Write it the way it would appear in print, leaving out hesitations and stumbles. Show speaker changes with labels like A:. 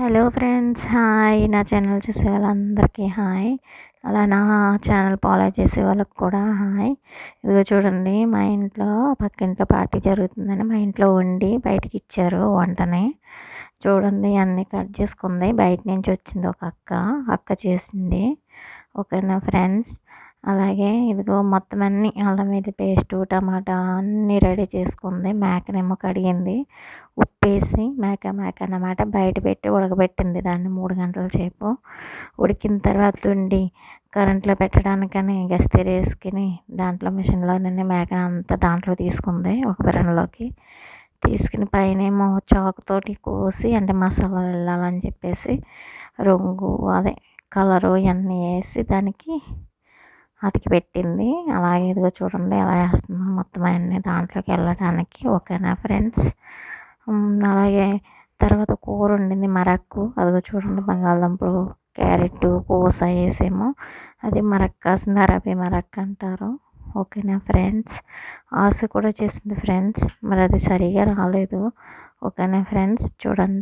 A: Hello friends, hi. నా channel చూసే వాళ్ళందరికీ హాయ్. అలా నా ఛానల్ ఫాలో చేసే వాళ్ళకి కూడా హాయ్. ఇదిగో చూడండి, మా ఇంట్లో పక్కింట్లో పార్టీ జరుగుతుందని మా ఇంట్లో వండి బయటికి ఇచ్చారు వంటని. చూడండి, అన్నీ కట్ చేసుకుంది. బయట నుంచి వచ్చింది ఒక అక్క చేసింది. ఓకేనా ఫ్రెండ్స్. అలాగే ఇదిగో మొత్తం అన్నీ అల్లం వెల్లుల్లి పేస్టు, టమాటా అన్నీ రెడీ చేసుకుంది. మేకనేమో కడిగింది, ఉప్పేసి మేక అన్నమాట బయట పెట్టి ఉడకబెట్టింది. దాన్ని 3 గంటల సేపు ఉడికిన తర్వాత కరెంట్లో పెట్టడానికని గస్తీరేసుకుని దాంట్లో మిషన్లోనే మేకని అంతా దాంట్లో తీసుకుంది. ఒక పెరంలోకి తీసుకుని పైనేమో చాకుతోటి కోసి, అంటే మసాలా వెళ్ళాలని చెప్పేసి రంగు అదే కలరు ఇవన్నీ వేసి దానికి అతికి పెట్టింది. అలాగే ఇదిగో చూడండి ఎలా వేస్తుందో మొత్తం అన్నీ దాంట్లోకి వెళ్ళడానికి. ఓకేనా ఫ్రెండ్స్. అలాగే తర్వాత కూర వండింది మరక్కు. అదిగో చూడండి, బంగాళదుంపలు, క్యారెట్, పూస వేసేమో అది మరక్ కాసింది, అరబీ మరక్ అంటారు. ఓకేనా ఫ్రెండ్స్. ఆసు కూడా చేసింది ఫ్రెండ్స్, మరి అది సరిగా రాలేదు. ఓకేనా ఫ్రెండ్స్. చూడండి.